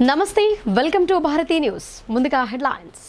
నమస్తే, welcome to Bharathi news. ముందుగా headlines.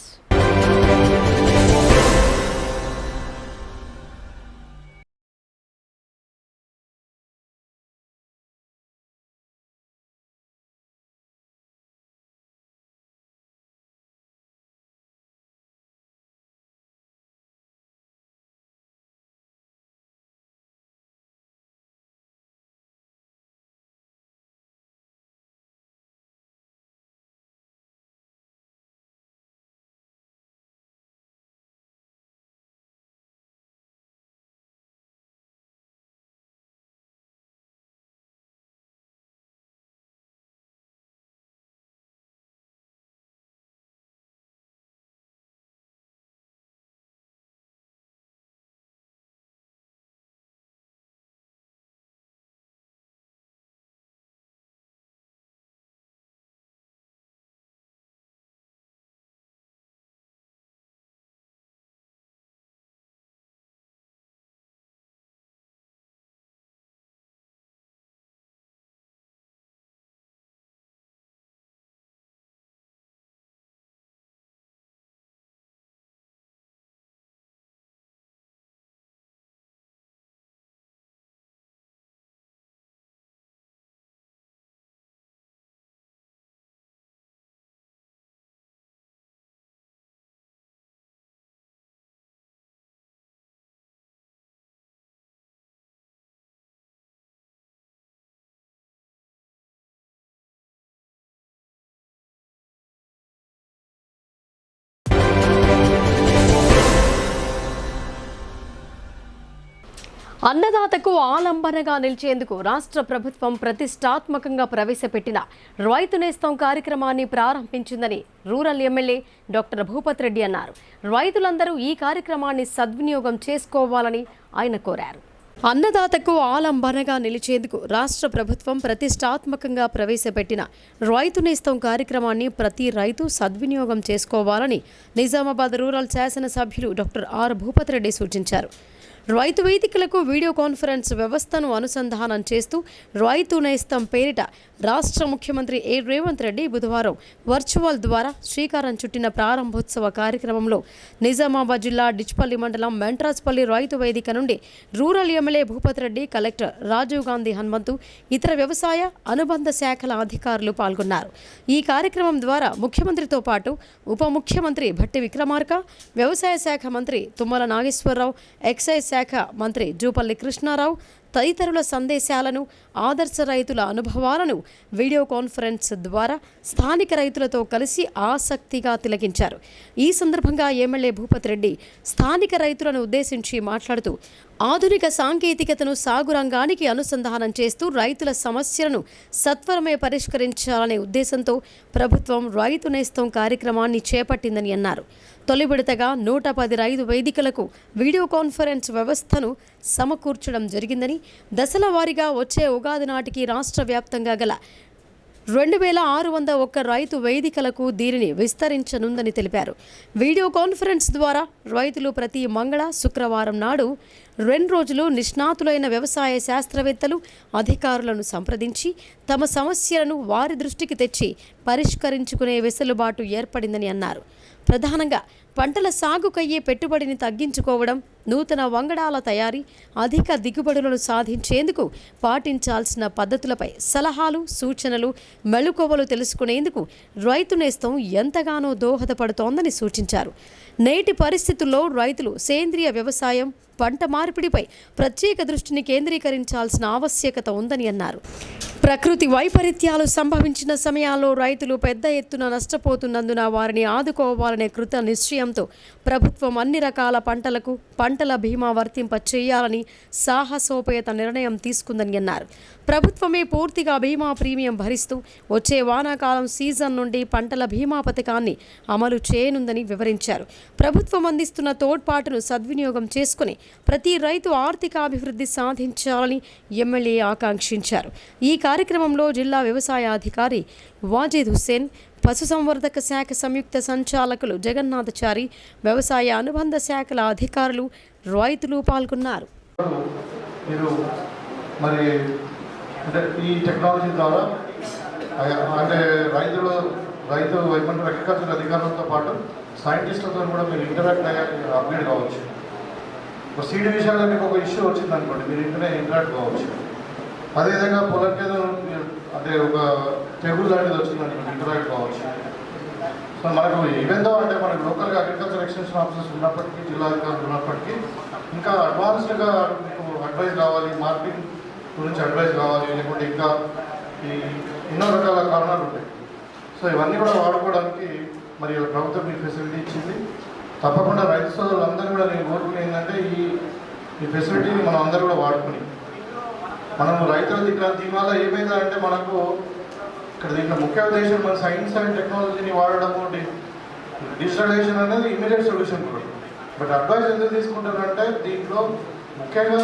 అన్నదాతకు ఆలంబనగా నిలిచేందుకు రాష్ట్ర ప్రభుత్వం ప్రతిష్టాత్మకంగా ప్రవేశపెట్టిన రైతు నేస్తం కార్యక్రమాన్ని ప్రారంభించిందని rural MLA doctor Bhupath Reddy అన్నారు. రైతులందరూ ఈ కార్యక్రమాన్ని సద్వినియోగం చేసుకోవాలని ఆయన కోరారు. అన్నదాతకు ఆలంబనగా నిలిచేందుకు రాష్ట్ర ప్రభుత్వం ప్రతిష్టాత్మకంగా ప్రవేశపెట్టిన రైతు నేస్తం కార్యక్రమాన్ని ప్రతి రైతు సద్వినియోగం చేసుకోవాలని నిజామాబాద్ రూరల్ శాసనసభ్యులు డాక్టర్ ఆర్ భూపత్ రెడ్డి సూచించారు. రైతు వేదికలకు వీడియో కాన్ఫరెన్స్ వ్యవస్థను అనుసంధానం చేస్తూ రైతు నేస్తం పేరిట రాష్ట్ర ముఖ్యమంత్రి రేవంత్ రెడ్డి బుధవారం వర్చువల్ ద్వారా శ్రీకారం చుట్టిన ప్రారంభోత్సవ కార్యక్రమంలో నిజామాబాద్ జిల్లా డిచ్పల్లి మండలం మెంట్రాజ్పల్లి రైతు వేదిక నుండి rural MLA Bhupat Reddy, collector Rajiv Gandhi Hanumanthu, ఇతర వ్యవసాయ అనుబంధ శాఖల అధికారులు పాల్గొన్నారు. ఈ కార్యక్రమం ద్వారా ముఖ్యమంత్రితో పాటు ఉప ముఖ్యమంత్రి భట్టి విక్రమార్క, వ్యవసాయ శాఖ మంత్రి తుమ్మల నాగేశ్వరరావు, ఎక్సైజ్ శాఖ మంత్రి జూపల్లి కృష్ణారావు తదితరుల సందేశాలను, ఆదర్శ రైతుల అనుభవాలను వీడియో కాన్ఫరెన్స్ ద్వారా స్థానిక రైతులతో కలిసి ఆసక్తిగా తిలకించారు. ఈ సందర్భంగా ఎమ్మెల్యే భూపత్ రెడ్డి స్థానిక రైతులను ఉద్దేశించి మాట్లాడుతూ ఆధునిక సాంకేతికతను సాగు రంగానికి అనుసంధానం చేస్తూ రైతుల సమస్యలను సత్వరమే పరిష్కరించాలనే ఉద్దేశంతో ప్రభుత్వం రైతు నేస్తం కార్యక్రమాన్ని చేపట్టిందని అన్నారు. తొలి విడతగా 110 రైతు వేదికలకు వీడియో కాన్ఫరెన్స్ వ్యవస్థను సమకూర్చడం జరిగిందని, దశల వారీగా వచ్చే ఉగాది నాటికి రాష్ట్ర వ్యాప్తంగా గల 2601 రైతు వేదికలకు దీనిని విస్తరించనుందని తెలిపారు. వీడియో కాన్ఫరెన్స్ ద్వారా రైతులు ప్రతి మంగళ, శుక్రవారం నాడు 2 రోజులు నిష్ణాతులైన వ్యవసాయ శాస్త్రవేత్తలు, అధికారులను సంప్రదించి తమ సమస్యలను వారి దృష్టికి తెచ్చి పరిష్కరించుకునే వెసులుబాటు ఏర్పడిందని అన్నారు. ప్రధానంగా పంటల సాగుకయ్యే పెట్టుబడిని తగ్గించుకోవడం, నూతన వంగడాల తయారీ, అధిక దిగుబడులను సాధించేందుకు పాటించాల్సిన పద్ధతులపై సలహాలు, సూచనలు, మెళుకువలు తెలుసుకునేందుకు రైతు నేస్తం ఎంతగానో దోహదపడుతోందని సూచించారు. నేటి పరిస్థితుల్లో రైతులు సేంద్రియ వ్యవసాయం, పంట మార్పిడిపై ప్రత్యేక దృష్టిని కేంద్రీకరించాల్సిన ఆవశ్యకత ఉందని అన్నారు. ప్రకృతి వైపరీత్యాలు సంభవించిన సమయాల్లో రైతులు పెద్ద ఎత్తున నష్టపోతున్నందున వారిని ఆదుకోవాలనే కృత నిశ్చయంతో ప్రభుత్వం అన్ని రకాల పంటలకు పంటల బీమా వర్తింప చేయాలని సాహసోపేత నిర్ణయం తీసుకుందని అన్నారు. ప్రభుత్వమే పూర్తిగా బీమా ప్రీమియం భరిస్తూ వచ్చే వానాకాలం సీజన్ నుండి పంటల బీమా పథకాన్ని అమలు చేయనుందని వివరించారు. ప్రభుత్వం అందిస్తున్న తోడ్పాటును సద్వినియోగం చేసుకుని ప్రతి రైతు ఆర్థికాభివృద్ధి సాధించాలని ఎమ్మెల్యే ఆకాంక్షించారు. ఈ కార్యక్రమంలో జిల్లా వ్యవసాయ అధికారి వాజిద్ హుస్సేన్, పశుసంవర్ధక శాఖ సంయుక్త సంచాలకులు జగన్నాథచారి, వ్యవసాయ అనుబంధ శాఖల అధికారులు, రైతులు పాల్గొన్నారు. ఈ టెక్నాలజీ ద్వారా అంటే రైతు ఏమంటారు అగ్రికల్చర్ అధికారులతో పాటు సైంటిస్టులతో కూడా మీరు ఇంటరాక్ట్ అయ్యాలి, అప్గ్రేడ్ కావచ్చు. ఒక సీడ్ విషయాల్లో మీకు ఒక ఇష్యూ వచ్చింది అనుకోండి, మీరు ఇంటనే ఇంటరాక్ట్ కావచ్చు. అదేవిధంగా పొలంకి ఏదో అంటే ఒక తెగులు లాంటిది వచ్చిందనుకోండి, ఇంటరాక్ట్ కావచ్చు. సో మనకు ఈవెందో అంటే మనకు లోకల్గా అగ్రికల్చర్ ఎక్స్టెన్షన్ ఆఫీసర్స్ ఉన్నప్పటికీ, జిల్లా అధికారులు ఉన్నప్పటికీ ఇంకా అడ్వాన్స్డ్గా మీకు అడ్వైజ్ కావాలి, మార్కెటింగ్ గురించి అడ్వైజ్ కావాలి, లేకుంటే ఇంకా ఈ ఎన్నో రకాల కారణాలు ఉంటాయి. సో ఇవన్నీ కూడా వాడుకోవడానికి మరి ప్రభుత్వం మీకు ఫెసిలిటీ ఇచ్చింది. తప్పకుండా రైతు సోదరులందరూ కూడా నేను కోరుకునే ఏంటంటే ఈ ఫెసిలిటీని మనం అందరూ కూడా వాడుకుని మనం రైతుల దీనివల్ల ఏమైందంటే మనకు ఇక్కడ దీంట్లో ముఖ్య ఉద్దేశం మన సైన్స్ అండ్ టెక్నాలజీని వాడడము, డిజిటలైజేషన్ అనేది ఇమీడియట్ సొల్యూషన్ కూడా. బట్ అడ్వైజ్ ఎందుకు తీసుకుంటారంటే దీంట్లో ముఖ్యంగా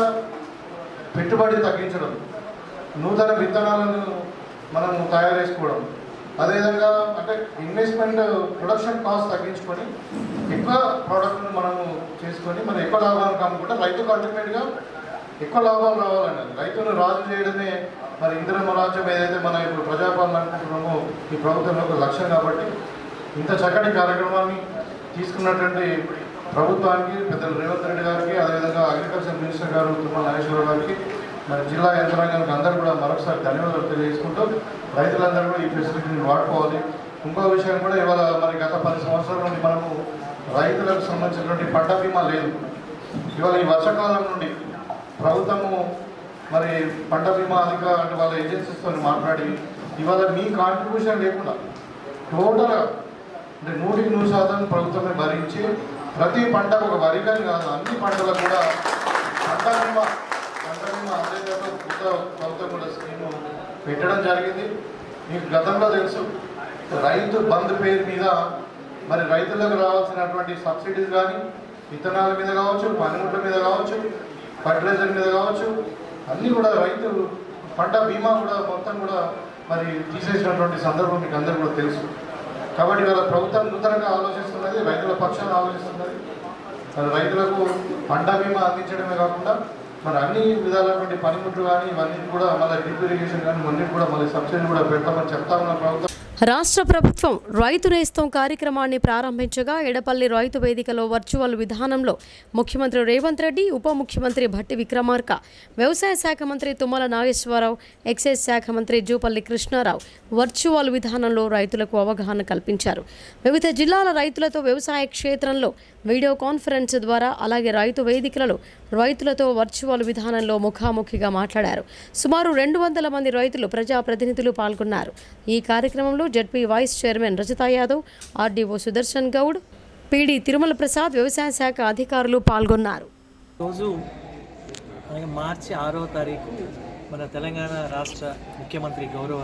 పెట్టుబడి తగ్గించడం, నూతన విత్తనాలను మనం తయారు చేసుకోవడం, అదేవిధంగా అంటే ఇన్వెస్ట్మెంట్ ప్రొడక్షన్ కాస్ట్ తగ్గించుకొని ఎక్కువ ప్రోడక్ట్ను మనము చేసుకొని మనం ఎక్కువ లాభాలు కాకుండా రైతుకు అల్టిమేట్గా ఎక్కువ లాభాలు రావాలన్నది. రైతును రాజు చేయడమే మరి ఇందిరమ్మ రాజ్యం ఏదైతే మనం ఇప్పుడు ప్రజాపాలన అనుకుంటున్నామో ఈ ప్రభుత్వంలో ఒక లక్ష్యం. కాబట్టి ఇంత చక్కటి కార్యక్రమాన్ని తీసుకున్నటువంటి ప్రభుత్వానికి, పెద్దలు రేవంత్ రెడ్డి గారికి, అదేవిధంగా అగ్రికల్చర్ మినిస్టర్ గారు తుమ్మల నాగేశ్వరరావు గారికి, మరి జిల్లా యంత్రాంగానికి అందరూ కూడా మరొకసారి ధన్యవాదాలు తెలియజేసుకుంటూ రైతులందరూ కూడా ఈ ఫెసిలిటీని వాడుకోవాలి. ఇంకో విషయం కూడా ఇవాళ మరి గత 10 సంవత్సరాల నుండి మనము రైతులకు సంబంధించినటువంటి పంట బీమా లేదు. ఇవాళ ఈ వర్షాకాలం నుండి ప్రభుత్వము మరి పంట బీమా అంటే వాళ్ళ ఏజెన్సీస్తో మాట్లాడి ఇవాళ మీ కాంట్రిబ్యూషన్ లేకుండా టోటల్గా అంటే 100% ప్రభుత్వమే భరించి ప్రతి పంట ఒక వరికని కాదు అన్ని పంటలకు కూడా పంట బీమా అందేదాకా ప్రభుత్వం కూడా స్కీము పెట్టడం జరిగింది. మీకు గతంలో తెలుసు రైతు బంధు పేరు మీద మరి రైతులకు రావాల్సినటువంటి సబ్సిడీస్ కానీ విత్తనాల మీద కావచ్చు, పనిముట్ల మీద కావచ్చు, ఫర్టిలైజర్ మీద కావచ్చు, అన్నీ కూడా రైతు పంట బీమా కూడా మొత్తం కూడా మరి తీసేసినటువంటి సందర్భం మీకు అందరూ కూడా తెలుసు. కాబట్టి వాళ్ళ ప్రభుత్వం నూతనంగా ఆలోచిస్తున్నది, రైతుల పక్షాన ఆలోచిస్తున్నది. మరి రైతులకు పంట బీమా అందించడమే కాకుండా మరి అన్ని విధాలైనటువంటి పనిముట్లు కానీ ఇవన్నీ కూడా మళ్ళీ డ్రిప్ ఇరిగేషన్ కానీ ఇవన్నీ కూడా మళ్ళీ సబ్సిడీ కూడా పెడతామని చెప్తా ఉన్న ప్రభుత్వం. రాష్ట్ర ప్రభుత్వం రైతు నేస్తం కార్యక్రమాన్ని ప్రారంభించగా ఎడపల్లి రైతు వేదికలో వర్చువల్ విధానంలో ముఖ్యమంత్రి రేవంత్ రెడ్డి, ఉప ముఖ్యమంత్రి భట్టి విక్రమార్క, వ్యవసాయ శాఖ మంత్రి తుమ్మల నాగేశ్వరరావు, ఎక్సైజ్ శాఖ మంత్రి జూపల్లి కృష్ణారావు వర్చువల్ విధానంలో రైతులకు అవగాహన కల్పించారు. వివిధ జిల్లాల రైతులతో వ్యవసాయ క్షేత్రంలో వీడియో కాన్ఫరెన్స్ ద్వారా, అలాగే రైతు వేదికలలో రైతులతో వర్చువల్ విధానంలో ముఖాముఖిగా మాట్లాడారు. సుమారు 200 మంది రైతులు, ప్రజాప్రతినిధులు పాల్గొన్నారు. ఈ కార్యక్రమంలో ZP vice chairman Rajitha Yadav, RDO Sudarshan Goud, PD Tirumala Prasad, వ్యవసాయ శాఖ అధికారులు పాల్గొన్నారు. రోజు మార్చి 6వ తారీఖు మన తెలంగాణ రాష్ట్ర ముఖ్యమంత్రి గౌరవ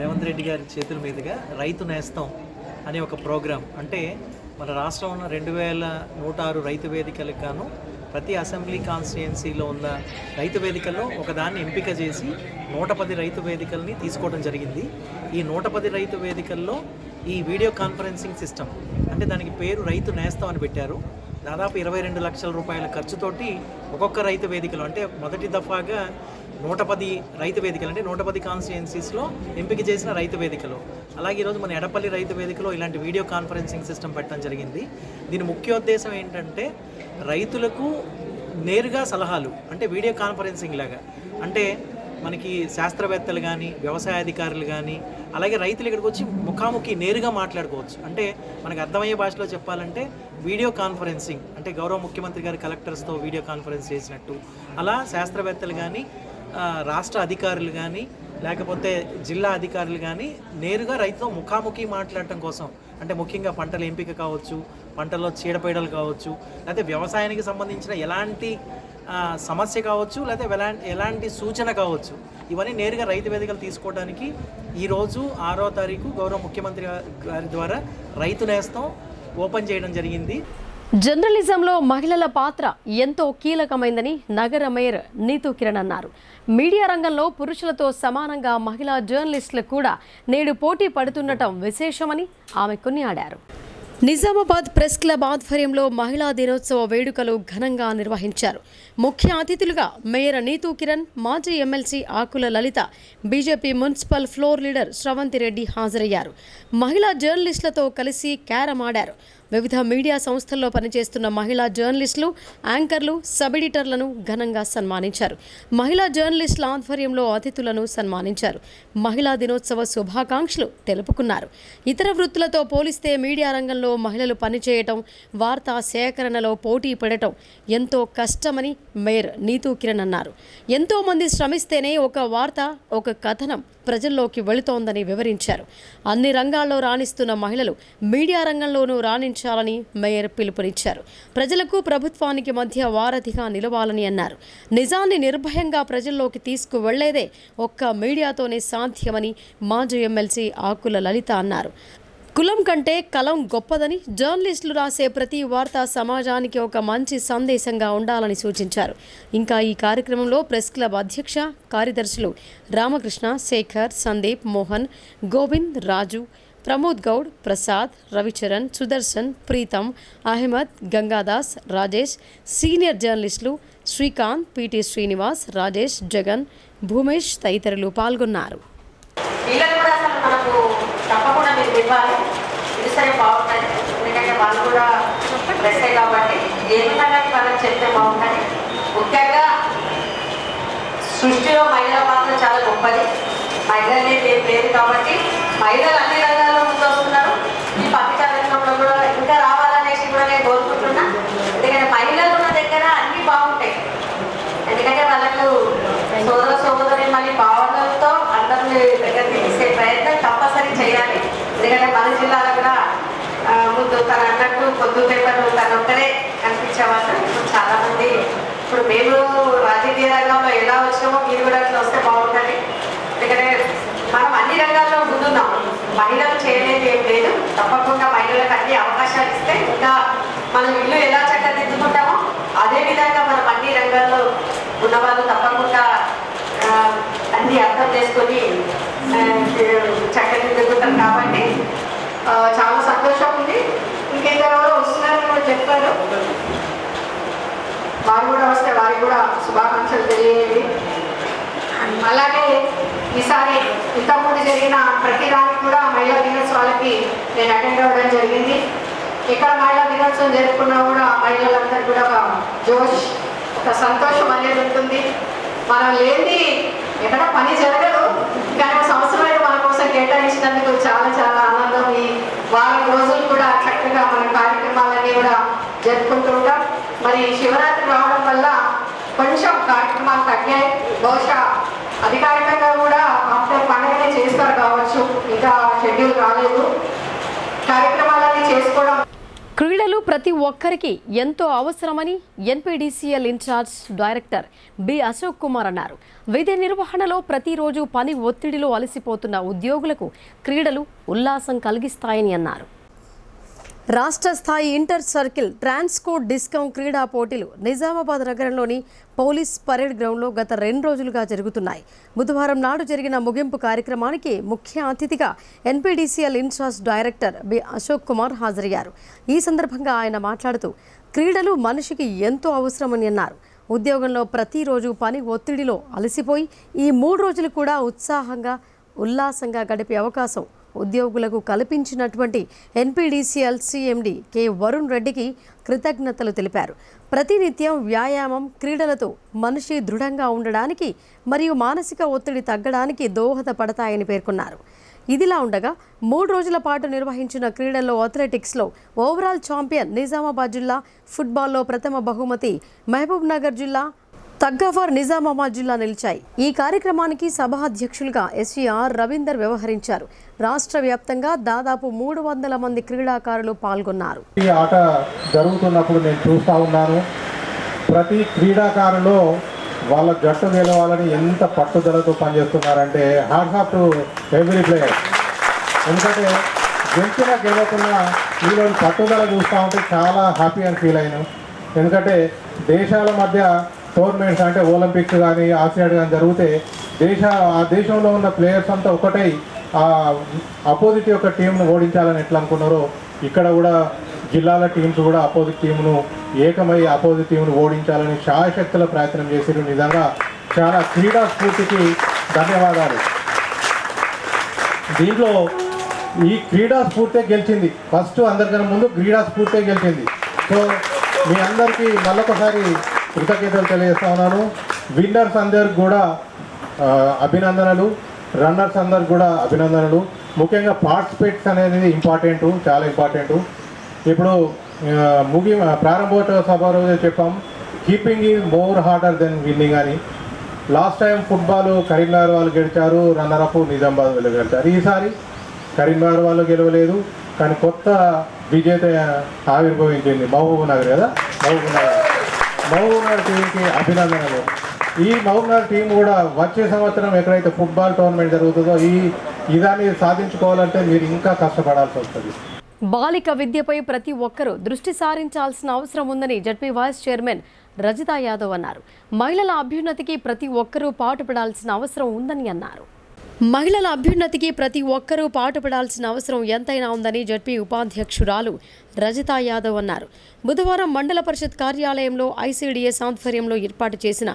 రేవంత్ రెడ్డి గారి చేతుల మీదుగా రైతు నేస్తం అనే ఒక ప్రోగ్రాం, అంటే మన రాష్ట్రంలో 2106 రైతు వేదికలకు గాను ప్రతి అసెంబ్లీ కాన్స్టిట్యుయెన్సీలో ఉన్న రైతు వేదికల్లో ఒకదాన్ని ఎంపిక చేసి 110 రైతు వేదికల్ని తీసుకోవడం జరిగింది. ఈ 110 రైతు వేదికల్లో ఈ వీడియో కాన్ఫరెన్సింగ్ సిస్టమ్, అంటే దానికి పేరు రైతు నేస్తం అని పెట్టారు. దాదాపు 22 లక్షల రూపాయల ఖర్చుతోటి ఒక్కొక్క రైతు వేదికలో, అంటే మొదటి దఫాగా 110 రైతు వేదికలు, అంటే 110 కాన్స్టిట్యుయెన్సీస్లో ఎంపిక చేసిన రైతు వేదికలు. అలాగే ఈరోజు మన ఎడపల్లి రైతు వేదికలో ఇలాంటి వీడియో కాన్ఫరెన్సింగ్ సిస్టమ్ పెట్టడం జరిగింది. దీని ముఖ్యోద్దేశం ఏంటంటే రైతులకు నేరుగా సలహాలు, అంటే వీడియో కాన్ఫరెన్సింగ్ లాగా, అంటే మనకి శాస్త్రవేత్తలు కానీ, వ్యవసాయ అధికారులు కానీ, అలాగే రైతులు ఇక్కడికి వచ్చి ముఖాముఖి నేరుగా మాట్లాడుకోవచ్చు. అంటే మనకు అర్థమయ్యే భాషలో చెప్పాలంటే వీడియో కాన్ఫరెన్సింగ్, అంటే గౌరవ ముఖ్యమంత్రి గారు కలెక్టర్స్తో వీడియో కాన్ఫరెన్స్ చేసినట్టు, అలా శాస్త్రవేత్తలు కానీ, రాష్ట్ర అధికారులు కానీ, లేకపోతే జిల్లా అధికారులు కానీ నేరుగా రైతుతో ముఖాముఖి మాట్లాడటం కోసం, అంటే ముఖ్యంగా పంటల ఎంపిక కావచ్చు, పంటల్లో చీడపీడలు కావచ్చు, లేకపోతే వ్యవసాయానికి సంబంధించిన ఎలాంటి సమస్య కావచ్చు, లేకపోతే ఎలాంటి సూచన కావచ్చు, ఇవన్నీ నేరుగా రైతు వేదికలు తీసుకోవడానికి ఈరోజు 6వ తారీఖు గౌరవ ముఖ్యమంత్రి గారి ద్వారా రైతు నేస్తం ఓపెన్ చేయడం జరిగింది. జర్నలిజంలో మహిళల పాత్ర ఎంతో కీలకమైందని నగర మేయర్ నీతూ కిరణ్ అన్నారు. మీడియా రంగంలో పురుషులతో సమానంగా మహిళా జర్నలిస్టులు కూడా నేడు పోటీ పడుతుండటం విశేషమని ఆమె కొనియాడారు. నిజామాబాద్ ప్రెస్ క్లబ్ ఆధ్వర్యంలో మహిళా దినోత్సవ వేడుకలు ఘనంగా నిర్వహించారు. ముఖ్య అతిథులుగా మేయర్ నీతూ కిరణ్, మాజీ MLC Akula Lalitha, BJP municipal floor leader Sravanthi Reddy హాజరయ్యారు. మహిళా జర్నలిస్టులతో కలిసి క్యారమ్ ఆడారు. వివిధ మీడియా సంస్థల్లో పనిచేస్తున్న మహిళా జర్నలిస్టులు, యాంకర్లు, సబ్ ఎడిటర్లను ఘనంగా సన్మానించారు. మహిళా జర్నలిస్టుల ఆధ్వర్యంలో అతిథులను సన్మానించారు. మహిళా దినోత్సవ శుభాకాంక్షలు తెలుపుకున్నారు. ఇతర వృత్తులతో పోలిస్తే మీడియా రంగంలో మహిళలు పనిచేయటం, వార్తా సేకరణలో పోటీ పడటం ఎంతో కష్టమని మేయర్ నీతూ కిరణ్ అన్నారు. ఎంతో మంది శ్రమిస్తేనే ఒక వార్త, ఒక కథనం ప్రజల్లోకి వెళుతోందని వివరించారు. అన్ని రంగాల్లో రాణిస్తున్న మహిళలు మీడియా రంగంలోనూ రాణించాలని మేయర్ పిలుపునిచ్చారు. ప్రజలకు ప్రభుత్వానికి మధ్య వారధిగా నిలవాలని అన్నారు. నిజాన్ని నిర్భయంగా ప్రజల్లోకి తీసుకువెళ్లేదే ఒక్క మీడియాతోనే సాధ్యమని మాజీ ఎమ్మెల్సీ ఆకుల లలిత అన్నారు. కులం కంటే కలం గొప్పదని, జర్నలిస్టులు రాసే ప్రతి వార్త సమాజానికి ఒక మంచి సందేశంగా ఉండాలని సూచించారు. ఇంకా ఈ కార్యక్రమంలో ప్రెస్ క్లబ్ అధ్యక్ష, కార్యదర్శులు రామకృష్ణ, శేఖర్, సందీప్, మోహన్, గోవింద్, రాజు, ప్రమోద్ గౌడ్, ప్రసాద్, రవిచరణ్, సుదర్శన్, ప్రీతం, అహ్మద్, గంగాదాస్, రాజేష్, సీనియర్ జర్నలిస్టులు శ్రీకాంత్, పిటి శ్రీనివాస్, రాజేష్, జగన్, భూమేష్ తదితరులు పాల్గొన్నారు. వీళ్ళని కూడా అసలు మనకు తప్పకుండా మీరు ఇవ్వాలి, ఇదిసరే బాగుంటుంది. ఎందుకంటే వాళ్ళు కూడా ప్రెస్సే కాబట్టి ఏమన్నా కానీ వాళ్ళకి చెప్తే బాగుంటుంది. ముఖ్యంగా సృష్టిలో మహిళల పాత్ర చాలా గొప్పది. మహిళలే లేదు కాబట్టి మహిళలు అన్ని రంగాల్లో ముందు వస్తున్నారు. ఈ పత్రికా రంగంలో కూడా ఇంకా రావాలనేసి కూడా నేను కోరుకుంటున్నా. ఎందుకంటే మహిళలు ఉన్న దగ్గర అన్నీ బాగుంటాయి. ఎందుకంటే వాళ్ళకు సోదరి మళ్ళీ భావనలతో అందరినీ దగ్గరికి తీసే ప్రయత్నం కంపల్సరీ చేయాలి. ఎందుకంటే మన జిల్లాలో కూడా ముందు తను అన్నట్టు పొద్దు పేపర్లు తను ఒక్కడే కనిపించేవాళ్ళు. ఇప్పుడు చాలామంది, ఇప్పుడు మేము రాజకీయ రంగంలో ఎలా వచ్చామో మీరు కూడా అట్లా వస్తే బాగుంటుంది. ఎందుకంటే మనం అన్ని రంగాల్లో ముందున్నాం. మహిళలు చేయలేదు ఏం లేదు. తప్పకుండా మహిళలకు అన్ని అవకాశాలు ఇస్తే ఇంకా మనం ఇల్లు ఎలా చక్కదిద్దుకుంటామో అదేవిధంగా మనం అన్ని రంగాల్లో ఉన్నవాళ్ళు తప్పకుండా అన్ని అర్థం చేసుకొని చక్కదిద్దుకుంటారు. కాబట్టి చాలా సంతోషం ఉంది. ఇంకెవరో వస్తున్నారని కూడా చెప్పారు. వారు కూడా వస్తే వారికి కూడా శుభాకాంక్షలు తెలియజేయండి. అలాగే ఈసారి ఇంతకుముందు జరిగిన ప్రతి దానికి కూడా మహిళా దినోత్సవాలకి నేను అటెండ్ అవ్వడం జరిగింది. ఇక్కడ మహిళా దినోత్సవం జరుపుకున్నా కూడా మహిళలందరూ కూడా ఒక జోష్, ఒక సంతోషం అనేది ఉంటుంది. మనం లేని ఎక్కడ పని జరగదు. కానీ సంవత్సరాలు మన కోసం కేటాయించినందుకు చాలా చాలా ఆనందం. ఈ వారం రోజులు కూడా చక్కగా మన కార్యక్రమాలన్నీ కూడా జరుపుకుంటూ ఉంటాం. మరి శివరాత్రి రావడం వల్ల కొంచెం కార్యక్రమాలు తగ్గాయి. బహుశా అధికారికంగా కూడా ఆఫ్టర్ పండుగనే చేస్తారు కావచ్చు, ఇంకా షెడ్యూల్ రాలేదు. కార్యక్రమాలన్నీ చేసుకోవడం. క్రీడలు ప్రతి ఒక్కరికి ఎంతో అవసరమని NPDCL in charge director B Ashok Kumar అన్నారు. విధి నిర్వహణలో ప్రతిరోజు పని ఒత్తిడిలో అలసిపోతున్న ఉద్యోగులకు క్రీడలు ఉల్లాసం కలిగిస్తాయని అన్నారు. రాష్ట్ర స్థాయి ఇంటర్ సర్కిల్ ట్రాన్స్కోట్ డిస్కౌంట్ క్రీడా పోటీలు నిజామాబాద్ నగరంలోని పోలీస్ పరేడ్ గ్రౌండ్లో గత 2 రోజులుగా జరుగుతున్నాయి. బుధవారం నాడు జరిగిన ముగింపు కార్యక్రమానికి ముఖ్య అతిథిగా NPDCL in charge director B Ashok Kumar హాజరయ్యారు. ఈ సందర్భంగా ఆయన మాట్లాడుతూ క్రీడలు మనిషికి ఎంతో అవసరమని అన్నారు. ఉద్యోగంలో ప్రతిరోజు పని ఒత్తిడిలో అలసిపోయి ఈ 3 రోజులు కూడా ఉత్సాహంగా ఉల్లాసంగా గడిపే అవకాశం ఉద్యోగులకు కల్పించినటువంటి ఎన్పీడీసీఎల్ సీఎండీ కె వరుణ్ రెడ్డికి కృతజ్ఞతలు తెలిపారు. ప్రతినిత్యం వ్యాయామం, క్రీడలతో మనిషి దృఢంగా ఉండడానికి మరియు మానసిక ఒత్తిడి తగ్గడానికి దోహదపడతాయని పేర్కొన్నారు. ఇదిలా ఉండగా 3 రోజుల పాటు నిర్వహించిన క్రీడల్లో అథ్లెటిక్స్లో ఓవరాల్ ఛాంపియన్ నిజామాబాద్ జిల్లా, ఫుట్బాల్లో ప్రథమ బహుమతి మహబూబ్ నగర్ జిల్లా, తగ్గఫర్ నిజామాబాద్ జిల్లా నిలిచాయి. ఈ కార్యక్రమానికి సభ అధ్యక్షులుగా ఎస్వీఆర్ రవీందర్ వ్యవహరించారు. రాష్ట్ర వ్యాప్తంగా దాదాపు 300 మంది క్రీడాకారులు పాల్గొన్నారు. ఈ ఆట జరుగుతున్నప్పుడు నేను చూస్తూ ఉన్నాను. ప్రతి క్రీడాకారులో వాళ్ళ జట్టు గెలవాలని ఎంత పట్టుదలతో పనిచేస్తున్నారంటే hats off to every player. ఎందుకంటే గెలవకుండా వీళ్ళు పట్టుదల చూస్తూ ఉంటే చాలా హ్యాపీ అని ఫీల్ అయినాం. ఎందుకంటే దేశాల మధ్య టోర్నమెంట్స్ అంటే ఒలింపిక్స్ కానీ ఆసియాడ్ కానీ జరిగితే ఆ దేశంలో ఉన్న ప్లేయర్స్ అంతా ఒకటై ఆపోజిట్ యొక్క టీంను ఓడించాలని ఎట్లా అనుకున్నారో ఇక్కడ కూడా జిల్లాల టీమ్స్ కూడా అపోజిట్ టీమును ఏకమై అపోజిట్ టీమును ఓడించాలని శాయశక్తుల ప్రయత్నం చేశారు. నిజంగా చాలా క్రీడా స్ఫూర్తికి ధన్యవాదాలు. దీంట్లో ఈ క్రీడా స్ఫూర్తే గెలిచింది. ఫస్ట్ అందరికన్నా ముందు క్రీడా స్ఫూర్తే గెలిచింది. సో మీ అందరికీ మళ్ళొకసారి కృతజ్ఞతలు తెలియజేస్తా ఉన్నాను. విన్నర్స్ అందరికి కూడా అభినందనలు, రన్నర్స్ అందరికి కూడా అభినందనలు. ముఖ్యంగా పార్టిసిపేట్స్ అనేది ఇంపార్టెంటు, చాలా ఇంపార్టెంటు. ఇప్పుడు ప్రారంభోత్సవ సభ రోజే చెప్పాం, keeping is more harder than winning అని. లాస్ట్ టైం ఫుట్బాల్ కరీంనగర్ వాళ్ళు గెలిచారు, రన్నర్ అప్ నిజామాబాద్ వాళ్ళు గెలిచారు. ఈసారి కరీంనగర్ వాళ్ళు గెలవలేదు, కానీ కొత్త విజేత ఆవిర్భవించింది మహబూబ్ నగర్ కదా. మహబూబ్ నగర్ టీంకి అభినందనలు. ఈ మహబూబ్ నగర్ టీం కూడా వచ్చే సంవత్సరం ఎక్కడైతే ఫుట్బాల్ టోర్నమెంట్ జరుగుతుందో ఇదాన్ని సాధించుకోవాలంటే మీరు ఇంకా కష్టపడాల్సి వస్తుంది. బాలిక విద్యపై ప్రతి ఒక్కరూ దృష్టి సారించాల్సిన అవసరం ఉందని ZP vice chairman Rajitha Yadav అన్నారు. మహిళల అభ్యున్నతికి ప్రతి ఒక్కరూ పాటుపడాల్సిన అవసరం ఉందని అన్నారు. మహిళల అభ్యున్నతికి ప్రతి ఒక్కరూ పాటుపడాల్సిన అవసరం ఎంతైనా ఉందని జడ్పీ ఉపాధ్యక్షురాలు రజితా యాదవ్ అన్నారు. బుధవారం మండల పరిషత్ కార్యాలయంలో ఐసీడీఎస్ ఆధ్వర్యంలో ఏర్పాటు చేసిన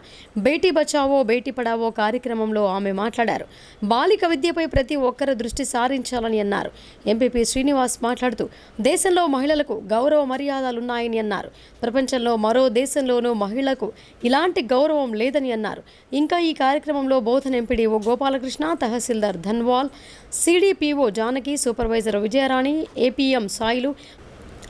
బేటీ బచావో బేటీ పడావో కార్యక్రమంలో ఆమె మాట్లాడారు. బాలిక విద్యపై ప్రతి ఒక్కరూ దృష్టి సారించాలని అన్నారు. ఎంపీపీ శ్రీనివాస్ మాట్లాడుతూ దేశంలో మహిళలకు గౌరవ మర్యాదలున్నాయని అన్నారు. ప్రపంచంలో మరో దేశంలోనూ మహిళలకు ఇలాంటి గౌరవం లేదని అన్నారు. ఇంకా ఈ కార్యక్రమంలో బోధన ఎంపీడీఓ గోపాలకృష్ణ, తహసీల్దార్ Dhanwal, CDPO Janaki, supervisor Vijayarani, APM Sailu,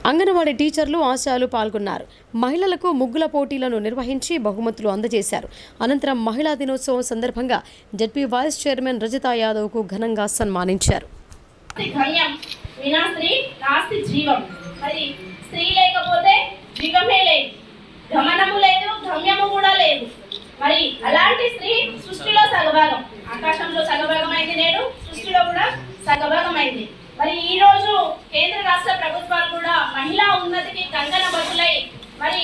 anganwadi టీచర్లు, ఆశాలు పాల్గొన్నారు. మహిళలకు ముగ్గుల పోటీలను నిర్వహించి బహుమతులు అందజేశారు. అనంతరం మహిళా దినోత్సవం సందర్భంగా జడ్పీ వైస్ చైర్మన్ రజితా యాదవ్కు ఘనంగా సన్మానించారు. మరి అలాంటి స్త్రీ సృష్టిలో సగభాగం, ఆకాశంలో సగభాగమైంది, నేడు సృష్టిలో కూడా సగభాగమైంది. మరి ఈ రోజు కేంద్ర రాష్ట్ర ప్రభుత్వాలు కూడా మహిళా ఉన్నతికి కంకణబద్దులై మరి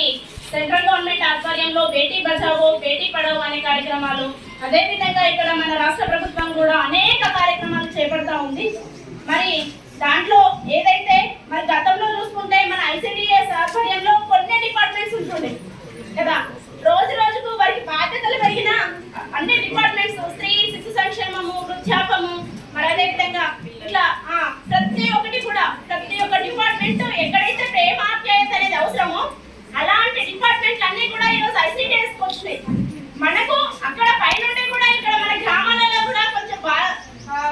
సెంట్రల్ గవర్నమెంట్ ఆధ్వర్యంలో బేటీ బచావో బేటీ పడావో అనే కార్యక్రమాలు, అదేవిధంగా ఇక్కడ మన రాష్ట్ర ప్రభుత్వం కూడా అనేక కార్యక్రమాలు చేపడతా ఉంది. మరి దాంట్లో ఏదైతే మరి గతంలో చూసుకుంటే మన ఐసీడీఎస్ ఆధ్వర్యంలో కొన్ని డిపార్ట్మెంట్స్ ఉంటుండే కదా. రోజు రోజుకు వారికి బాధ్యతలు పెరిగిన అన్ని డిపార్ట్మెంట్స్, స్త్రీ శిశు సంక్షేమము, వృద్ధాపము, మరి అదే విధంగా ఇట్లా ప్రతి ఒక్క డిపార్ట్మెంట్ ఎక్కడైతే ప్రేమాప్యాయత అనేది అవసరమో అలాంటి డిపార్ట్మెంట్లు అన్ని కూడా ఈరోజు ఐసీడీఎస్కి వచ్చినాయి. మనకు అక్కడ పైనుండి కూడా ఇక్కడ మన గ్రామాలలో కూడా కొంచెం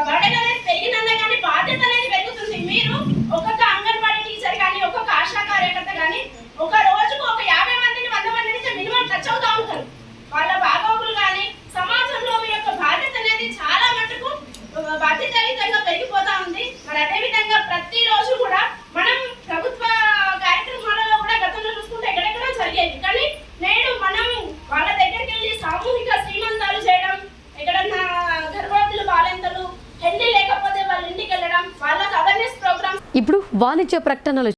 బడగ అనేది పెరిగినందుకు కానీ బాధ్యత అనేది పెరుగుతుంది. మీరు ఒక్కొక్క అంగన్వాడీ టీచర్ కానీ ఒక్కొక్క ఆశా కార్యకర్త కానీ ఒక రోజుకు ఒక 50 మందిని 100 మంది నుంచి మినిమం టచ్ అవుతూ ఉంటారు. వాళ్ళ బాగోగులు కానీ సమాజంలో మీ యొక్క బాధ్యత అనేది చాలా మటుకు బాధ్యతాయుతంగా పెరిగిపోతా ఉంది. మరి అదేవిధంగా ప్రతిరోజు కూడా మనం ప్రభుత్వ కార్యక్రమాలలో కూడా గతంలో చూసుకుంటే ఎక్కడెక్కడో జరిగేది, కానీ నేడు మనం వాళ్ళ దగ్గరికి వెళ్ళి సామూహిక శ్రీమంతాలు చేయడం, ఎక్కడన్నా గర్భవతులు బాలింతలు హెల్దీ లేకపోతే వాళ్ళ ఇంటికి వెళ్ళడం, వాళ్ళకి అవేర్నెస్ ప్రోగ్రామ్. ఇప్పుడు వాణిజ్య ప్రకటనలు.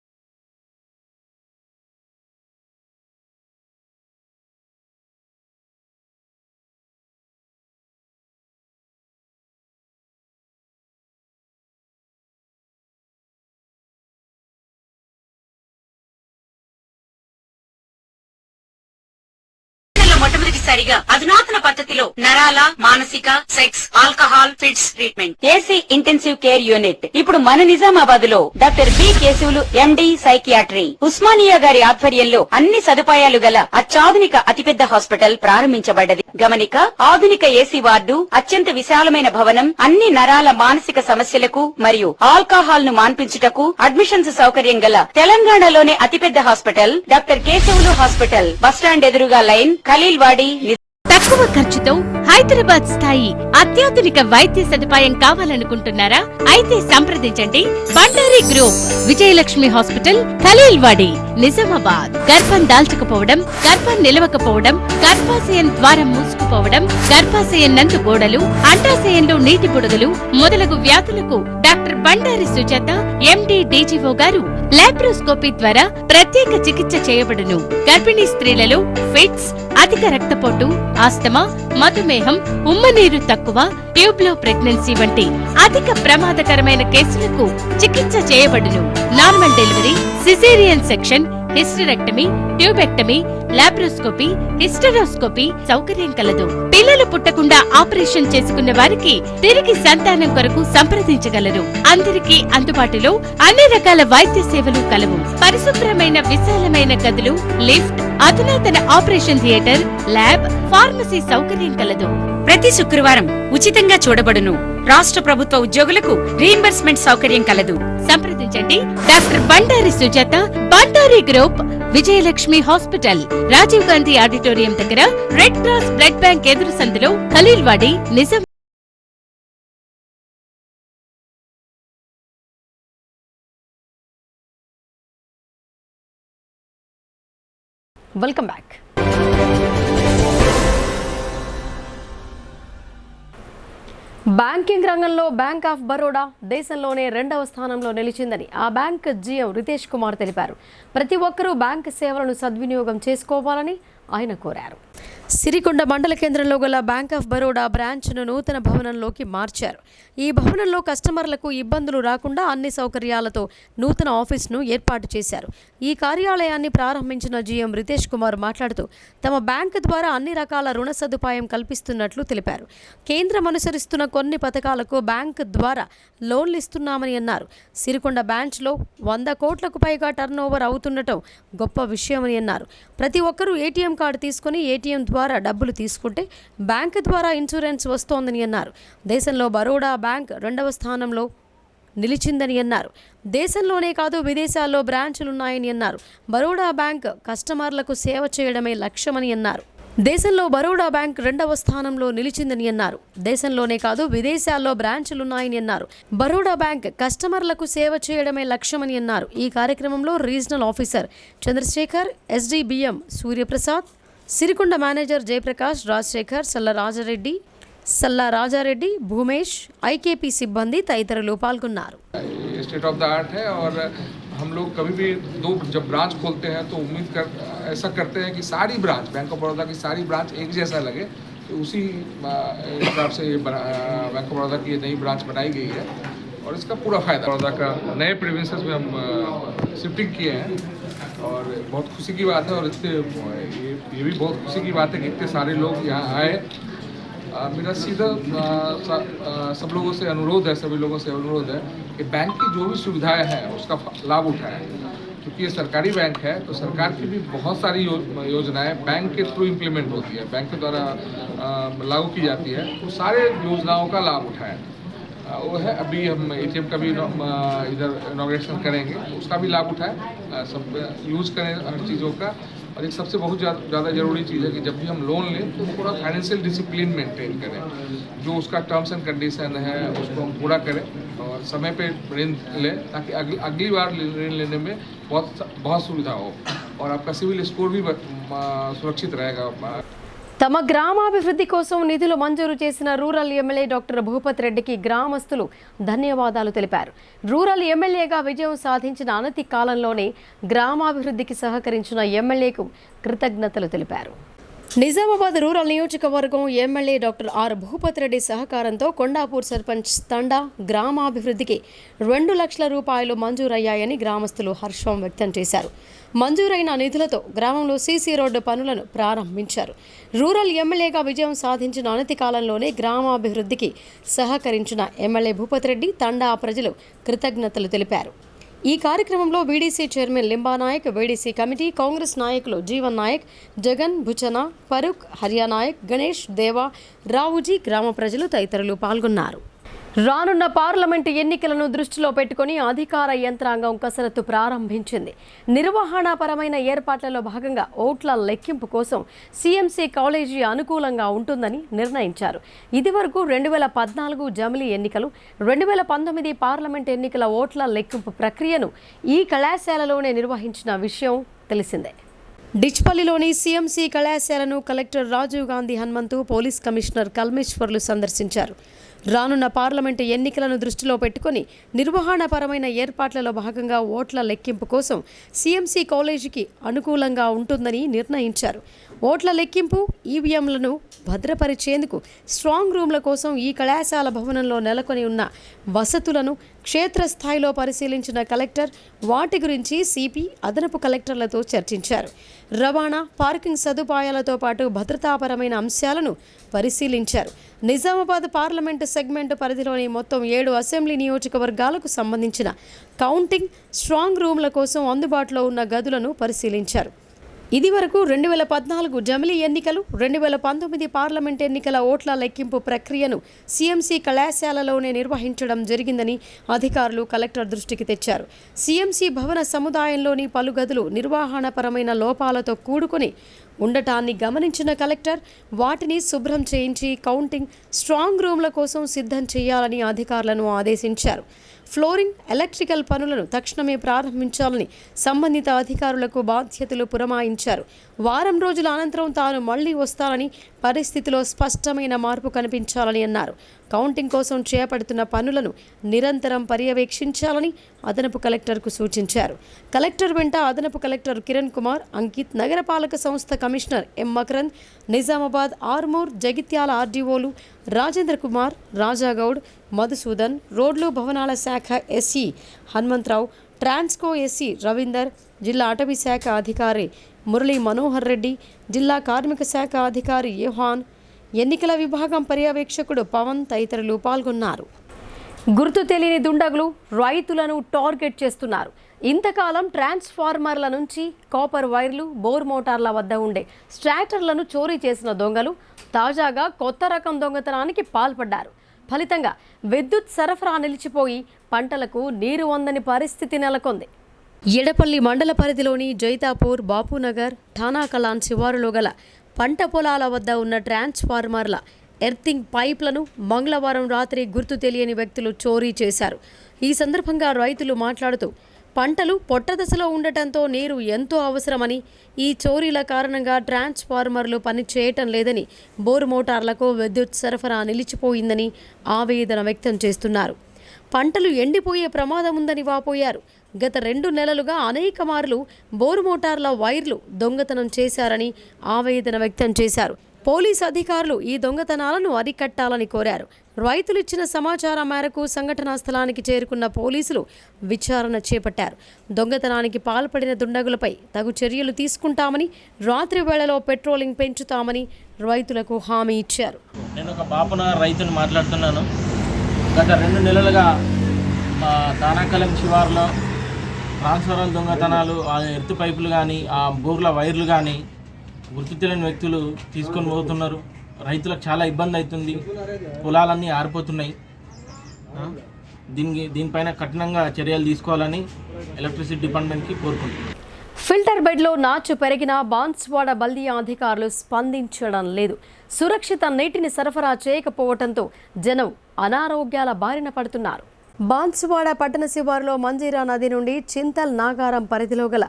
మొట్టమొదటిసారిగా అధునాతన పద్ధతిలో నరాల, మానసిక, sex, alcohol, fits treatment, AC intensive care unit ఇప్పుడు మన నిజామాబాద్ లో doctor B Keshavulu MD psychiatry, Osmania గారి ఆధ్వర్యంలో అన్ని సదుపాయాలు గల అత్యాధునిక అతిపెద్ద హాస్పిటల్ ప్రారంభించబడ్డది. గమనిక, ఆధునిక ఏసీ వార్డు, అత్యంత విశాలమైన భవనం, అన్ని నరాల మానసిక సమస్యలకు మరియు ఆల్కహాల్ ను మాన్పించుటకు అడ్మిషన్స్ సౌకర్యం గల తెలంగాణలోనే అతిపెద్ద hospital doctor Keshavulu hospital, bus stand ఎదురుగా లైన్, ఖలీల్వాడి. తక్కువ ఖర్చుతో హైదరాబాద్ స్థాయి అత్యాధునిక వైద్య సదుపాయం కావాలనుకుంటున్నారా? అయితే సంప్రదించండి బండారి గ్రూప్, విజయలక్ష్మి హాస్పిటల్, ఖలీల్వాడి, నిజామాబాద్. గర్భం దాల్చకపోవడం, గర్భం నిలవకపోవడం, గర్భాశయం ద్వారం మూసుకుపోవడం, గర్భాశయం నందు గోడలు, అండాశయంలో నీటి బుడగలు మొదలగు వ్యాధులకు డాక్టర్ బండారి సుజాత ఎండి డీజీఓ గారు లాప్రోస్కోపీ ద్వారా ప్రత్యేక చికిత్స చేయబడును. గర్భిణీ స్త్రీలలో ఫిట్స్, అధిక రక్తపోటు, ఆస్తమా, మధుమేహం, ఉమ్మనీరు తక్కువ, ట్యూబ్లో ప్రెగ్నెన్సీ వంటి అధిక ప్రమాదకరమైన కేసులకు చికిత్స చేయబడును. Normal delivery, caesarean section, hysterectomy, tubectomy, laparoscopy, hysteroscopy సౌకర్యం కలదు. పిల్లలు పుట్టకుండా ఆపరేషన్ చేసుకున్న వారికి తిరిగి సంతానం కొరకు సంప్రదించగలరు. అందరికీ అందుబాటులో అన్ని రకాల వైద్య సేవలు కలవు. పరిశుభ్రమైన విశాలమైన గదులు, లిఫ్ట్, అధునాతన ఆపరేషన్ థియేటర్, ల్యాబ్, ఫార్మసీ సౌకర్యం కలదు. ప్రతి శుక్రవారం ఉచితంగా చూడబడును. రాష్ట్ర ప్రభుత్వ ఉద్యోగులకు రీయింబర్స్మెంట్ సౌకర్యం కలదు. సంప్రదించండి doctor Bandari Sujatha, Bandari group, Vijayalakshmi hospital, Rajiv Gandhi auditorium దగ్గర, రెడ్ క్రాస్ బ్లడ్ బ్యాంక్ ఎదురు సందులో, Khaleelwadi, Nizam. Welcome back. Banking రంగంలో బ్యాంక్ ఆఫ్ బరోడా దేశంలోనే 2వ స్థానంలో నిలిచిందని ఆ బ్యాంక్ జీఎం రితేష్ కుమార్ తెలిపారు. ప్రతి ఒక్కరూ బ్యాంక్ సేవలను సద్వినియోగం చేసుకోవాలని ఆయన కోరారు. సిరికొండ మండల కేంద్రంలో గల బ్యాంక్ ఆఫ్ బరోడా బ్రాంచ్ను నూతన భవనంలోకి మార్చారు. ఈ భవనంలో కస్టమర్లకు ఇబ్బందులు రాకుండా అన్ని సౌకర్యాలతో నూతన ఆఫీస్ను ఏర్పాటు చేశారు. ఈ కార్యాలయాన్ని ప్రారంభించిన జీఎం రితేష్ కుమార్ మాట్లాడుతూ తమ బ్యాంకు ద్వారా అన్ని రకాల రుణ సదుపాయం కల్పిస్తున్నట్లు తెలిపారు. కేంద్రం అనుసరిస్తున్న కొన్ని పథకాలకు బ్యాంకు ద్వారా లోన్లు ఇస్తున్నామని అన్నారు. సిరికొండ బ్రాంచ్లో 100 కోట్లకు పైగా టర్నోవర్ అవుతుండటం గొప్ప విషయమని అన్నారు. ప్రతి ఒక్కరూ ఏటీఎం కార్డు తీసుకుని ఏటీఎం ద్వారా డబ్బులు తీసుకుంటే బ్యాంకు ద్వారా ఇన్సూరెన్స్ వస్తోందని అన్నారు. దేశంలో బరోడా బ్యాంక్ 2వ స్థానంలో నిలిచిందని అన్నారు. దేశంలోనే కాదు విదేశాల్లో బ్రాంచులున్నాయని అన్నారు. బరోడా బ్యాంక్ కస్టమర్లకు సేవ చేయడమే లక్ష్యమని అన్నారు. దేశంలో బరోడా బ్యాంక్ 2వ స్థానంలో నిలిచిందని అన్నారు. దేశంలోనే కాదు విదేశాల్లో బ్రాంచులున్నాయని అన్నారు. బరోడా బ్యాంక్ కస్టమర్లకు సేవ చేయడమే లక్ష్యమని అన్నారు. ఈ కార్యక్రమంలో regional officer Chandrasekhar, SDBM Suryaprasad, Sirikonda manager Jayaprakash, Rajasekhar, Salla Rajareddy, Bhumesh, IKP సిబ్బంది తదితరులు పాల్గొన్నారు. स्टेट ऑफ द आर्ट है और हम लोग कभी भी जब ब्रांच खोलते हैं तो ऐसा करते हैं कि सारी ब्रांच बैंक ऑफ बड़ौदा की सारी ब्रांच एक जैसा लगे, तो उसी हिसाब से बैंक ऑफ बड़ौदा की ये नई ब्रांच बनाई गई है और इसका पूरा फायदा बड़ौदा का नए प्रेमिसेस में हम शिफ्टिंग किए हैं और बहुत खुशी की बात है। और इससे ये भी बहुत खुशी की बात है कि इतने सारे लोग यहाँ आए। मेरा सीधा सब लोगों से अनुरोध है, सभी लोगों से अनुरोध है कि बैंक की जो भी सुविधाएं हैं उसका लाभ उठाएं, क्योंकि ये सरकारी बैंक है तो सरकार की भी बहुत सारी योजनाएं बैंक के थ्रू इम्प्लीमेंट होती है, बैंक के द्वारा लागू की जाती है, तो सारे योजनाओं का लाभ उठाएं। वो है अभी हम एटीएम का भी इधर इनॉग्रेशन करेंगे तो उसका भी लाभ उठाएं, सब यूज़ करें हर चीज़ों का। और एक सबसे बहुत ज़्यादा ज़रूरी चीज़ है कि जब भी हम लोन लें तो पूरा फाइनेंशियल डिसिप्लिन मेंटेन करें, जो उसका टर्म्स एंड कंडीशन है उसको हम पूरा करें और समय पे ऋण लें, ताकि अगली बार ऋण लेने में बहुत सुविधा हो और आपका सिविल स्कोर भी सुरक्षित रहेगा। తమ గ్రామాభివృద్ధి కోసం నిధులు మంజూరు చేసిన రూరల్ ఎమ్మెల్యే డాక్టర్ భూపత్ రెడ్డికి గ్రామస్తులు ధన్యవాదాలు తెలిపారు. రూరల్ ఎమ్మెల్యేగా విజయం సాధించిన అనతి కాలంలోనే గ్రామాభివృద్ధికి సహకరించిన ఎమ్మెల్యేకు కృతజ్ఞతలు తెలిపారు. నిజామాబాద్ రూరల్ నియోజకవర్గం MLA doctor R Bhupath Reddy సహకారంతో కొండాపూర్ సర్పంచ్ తండా గ్రామాభివృద్ధికి 2 లక్షల రూపాయలు మంజూరయ్యాయని గ్రామస్తులు హర్షం వ్యక్తం చేశారు. మంజూరైన నిధులతో గ్రామంలో సీసీ రోడ్డు పనులను ప్రారంభించారు. రూరల్ ఎమ్మెల్యేగా విజయం సాధించిన అనతి కాలంలోనే గ్రామాభివృద్ధికి సహకరించిన ఎమ్మెల్యే భూపత్ రెడ్డి తండా ప్రజలు కృతజ్ఞతలు తెలిపారు. ఈ కార్యక్రమంలో VDC chairman Limbanayak, VDC committee, Congress నాయకులు జీవన్ నాయక్, జగన్, భుచన, ఫరూక్, హర్యానాయక్, గణేష్, దేవా, రావుజీ, గ్రామ ప్రజలు తదితరులు పాల్గొన్నారు. రానున్న పార్లమెంటు ఎన్నికలను దృష్టిలో పెట్టుకుని అధికార యంత్రాంగం కసరత్తు ప్రారంభించింది. నిర్వహణాపరమైన ఏర్పాట్లలో భాగంగా ఓట్ల లెక్కింపు కోసం సీఎంసీ కాలేజీ అనుకూలంగా ఉంటుందని నిర్ణయించారు. ఇదివరకు 2014 జమిలీ ఎన్నికలు, 2019 పార్లమెంటు ఎన్నికల ఓట్ల లెక్కింపు ప్రక్రియను ఈ కళాశాలలోనే నిర్వహించిన విషయం తెలిసిందే. డిచ్పల్లిలోని సీఎంసీ కళాశాలను collector Rajiv Gandhi Hanumanthu, police commissioner కల్మేశ్వర్లు సందర్శించారు. రానున్న పార్లమెంటు ఎన్నికలను దృష్టిలో పెట్టుకుని నిర్వహణపరమైన ఏర్పాట్లలో భాగంగా ఓట్ల లెక్కింపు కోసం సీఎంసీ కాలేజీకి అనుకూలంగా ఉంటుందని నిర్ణయించారు. ఓట్ల లెక్కింపు, ఈవీఎంలను భద్రపరిచేందుకు స్ట్రాంగ్ రూమ్ల కోసం ఈ కళాశాల భవనంలో నెలకొని ఉన్న వసతులను క్షేత్రస్థాయిలో పరిశీలించిన కలెక్టర్ వాటి గురించి సిపి అదనపు కలెక్టర్లతో చర్చించారు. రవాణా, పార్కింగ్ సదుపాయాలతో పాటు భద్రతాపరమైన అంశాలను పరిశీలించారు. నిజామాబాద్ పార్లమెంటు సెగ్మెంట్ పరిధిలోని మొత్తం 7 అసెంబ్లీ నియోజకవర్గాలకు సంబంధించిన కౌంటింగ్ స్ట్రాంగ్ రూమ్ల కోసం అందుబాటులో ఉన్న గదులను పరిశీలించారు. ఇదివరకు 2014 జమిలీ ఎన్నికలు, 2019 పార్లమెంట్ ఎన్నికల ఓట్ల లెక్కింపు ప్రక్రియను సిఎంసి కళాశాలలోనే నిర్వహించడం జరిగిందని అధికారులు కలెక్టర్ దృష్టికి తెచ్చారు. సిఎంసి భవన సముదాయంలోని పలు గదులు నిర్వహణపరమైన లోపాలతో కూడుకొని ఉండటాన్ని గమనించిన కలెక్టర్ వాటిని శుభ్రం చేయించి కౌంటింగ్ స్ట్రాంగ్ రూమ్ల కోసం సిద్ధం చేయాలని అధికారులను ఆదేశించారు. ఫ్లోరింగ్, ఎలక్ట్రికల్ పనులను తక్షణమే ప్రారంభించాలని సంబంధిత అధికారులకు బాధ్యతలు పురమాయించారు. వారం రోజుల అనంతరం తాను మళ్లీ వస్తానని, పరిస్థితిలో స్పష్టమైన మార్పు కనిపించాలని అన్నారు. కౌంటింగ్ కోసం చేపడుతున్న పనులను నిరంతరం పర్యవేక్షించాలని అదనపు కలెక్టర్కు సూచించారు. కలెక్టర్ వెంట అదనపు కలెక్టర్ కిరణ్ కుమార్, అంకిత్, నగరపాలక సంస్థ కమిషనర్ ఎం మకరంద్, నిజామాబాద్, ఆర్మూర్, జగిత్యాల ఆర్డీఓలు రాజేంద్ర కుమార్, రాజాగౌడ్, మధుసూదన్, రోడ్లు భవనాల శాఖ ఎస్ఈ హనుమంతరావు, ట్రాన్స్కో ఎస్ఈ రవీందర్, జిల్లా అటవీ శాఖ అధికారి మురళీ మనోహర్ రెడ్డి, జిల్లా కార్మిక శాఖ అధికారి యోహాన్, ఎన్నికల విభాగం పర్యవేక్షకుడు పవన్ తదితరులు పాల్గొన్నారు. గుర్తు తెలియని దుండగులు రైతులను టార్గెట్ చేస్తున్నారు. ఇంతకాలం ట్రాన్స్ఫార్మర్ల నుంచి కాపర్ వైర్లు, బోర్ మోటార్ల వద్ద ఉండే స్ట్రాక్టర్లను చోరీ చేసిన దొంగలు తాజాగా కొత్త రకం దొంగతనానికి పాల్పడ్డారు. ఫలితంగా విద్యుత్ సరఫరా నిలిచిపోయి పంటలకు నీరు అందని పరిస్థితి నెలకొంది. ఎడపల్లి మండల పరిధిలోని జైతాపూర్, బాపూనగర్, ఠానాకలాన్ శివారులో గల పంట పొలాల వద్ద ఉన్న ట్రాన్స్ఫార్మర్ల ఎర్తింగ్ పైప్లను మంగళవారం రాత్రి గుర్తు తెలియని వ్యక్తులు చోరీ చేశారు. ఈ సందర్భంగా రైతులు మాట్లాడుతూ పంటలు పొట్టదశలో ఉండటంతో నీరు ఎంతో అవసరమని, ఈ చోరీల కారణంగా ట్రాన్స్ఫార్మర్లు పనిచేయటం లేదని, బోరు మోటార్లకు విద్యుత్ సరఫరా నిలిచిపోయిందని ఆవేదన వ్యక్తం చేస్తున్నారు. పంటలు ఎండిపోయే ప్రమాదం ఉందని వాపోయారు. గత 2 నెలలుగా అనేక మార్లు బోరు మోటార్ల వైర్లు దొంగతనం చేశారని ఆవేదన వ్యక్తం చేశారు. పోలీసు అధికారులు ఈ దొంగతనాలను అరికట్టాలని కోరారు. రైతులు ఇచ్చిన సమాచారం మేరకు సంఘటనా స్థలానికి చేరుకున్న పోలీసులు విచారణ చేపట్టారు. దొంగతనానికి పాల్పడిన దుండగులపై తగు చర్యలు తీసుకుంటామని, రాత్రి వేళలో పెట్రోలింగ్ పెంచుతామని రైతులకు హామీ ఇచ్చారు. నేను ఒక బాపునగర్ రైతుని మాట్లాడుతున్నాను. గత 2 నెలలుగా మా తానాకలం శివారులో ట్రాన్స్ఫార్మర్ దొంగతనాలు, ఆ ఎర్త్ పైపులు కానీ, ఆ బోర్ల వైర్లు కానీ గుర్తు తెలియని వ్యక్తులు తీసుకొని పోతున్నారు. రైతులకు చాలా ఇబ్బంది అవుతుంది. పొలాలన్నీ ఆరిపోతున్నాయి. దీనిపైన కఠినంగా చర్యలు తీసుకోవాలని ఎలక్ట్రిసిటీ డిపార్ట్మెంట్కి కోరుకుంటున్నాను. ఫిల్టర్ బెడ్లో నాచు పెరిగిన బాన్స్వాడ బల్దియా అధికారులు స్పందించడం లేదు. సురక్షిత నీటిని సరఫరా చేయకపోవడంతో జనం అనారోగ్యాల బారిన పడుతున్నారు. బాన్స్వాడ పట్టణ శివారులో మంజీరా నది నుండి చింతల్ నాగారం పరిధిలో గల